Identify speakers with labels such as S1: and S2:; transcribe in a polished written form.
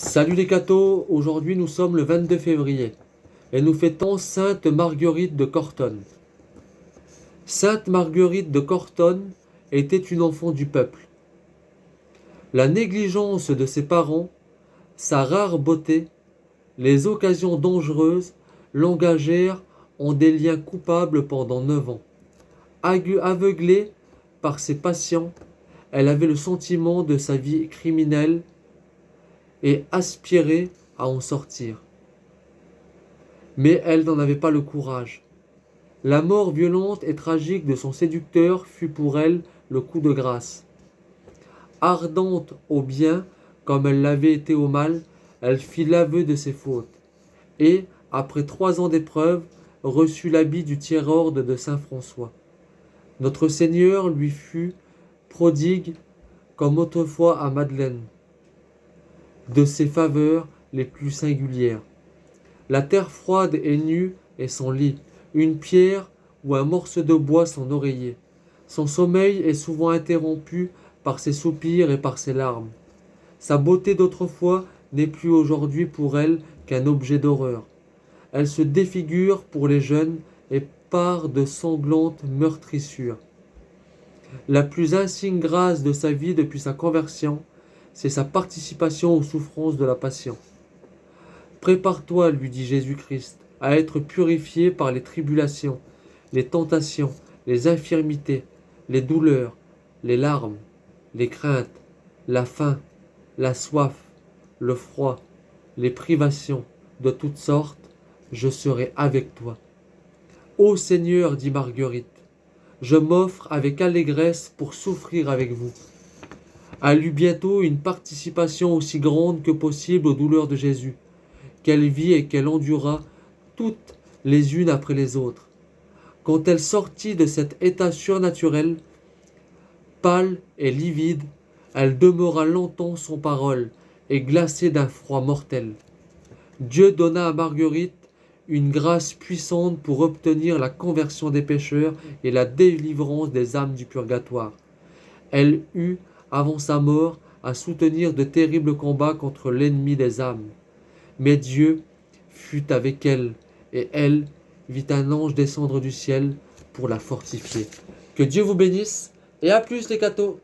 S1: Salut les cathos, aujourd'hui nous sommes le 22 février et nous fêtons Sainte Marguerite de Cortone. Sainte Marguerite de Cortone était une enfant du peuple. La négligence de ses parents, sa rare beauté, les occasions dangereuses l'engagèrent en des liens coupables pendant 9 ans. Aveuglée par ses passions, elle avait le sentiment de sa vie criminelle et aspirait à en sortir. Mais elle n'en avait pas le courage. La mort violente et tragique de son séducteur fut pour elle le coup de grâce. Ardente au bien comme elle l'avait été au mal, elle fit l'aveu de ses fautes, et, après 3 ans d'épreuve, reçut l'habit du tiers-ordre de saint François. Notre Seigneur lui fut prodigue, comme autrefois à Madeleine, de ses faveurs les plus singulières. La terre froide est nue et son lit, une pierre ou un morceau de bois son oreiller. Son sommeil est souvent interrompu par ses soupirs et par ses larmes. Sa beauté d'autrefois n'est plus aujourd'hui pour elle qu'un objet d'horreur. Elle se défigure pour les jeunes et part de sanglantes meurtrissures. La plus insigne grâce de sa vie depuis sa conversion, c'est sa participation aux souffrances de la Passion. Prépare-toi, lui dit Jésus-Christ, à être purifié par les tribulations, les tentations, les infirmités, les douleurs, les larmes, les craintes, la faim, la soif, le froid, les privations de toutes sortes. Je serai avec toi. Ô Seigneur, dit Marguerite, je m'offre avec allégresse pour souffrir avec vous. Elle eut bientôt une participation aussi grande que possible aux douleurs de Jésus, qu'elle vit et qu'elle endura toutes les unes après les autres. Quand elle sortit de cet état surnaturel, pâle et livide, elle demeura longtemps sans parole et glacée d'un froid mortel. Dieu donna à Marguerite une grâce puissante pour obtenir la conversion des pécheurs et la délivrance des âmes du purgatoire. Elle eut, avant sa mort, à soutenir de terribles combats contre l'ennemi des âmes. Mais Dieu fut avec elle, et elle vit un ange descendre du ciel pour la fortifier. Que Dieu vous bénisse, et à plus les cathos!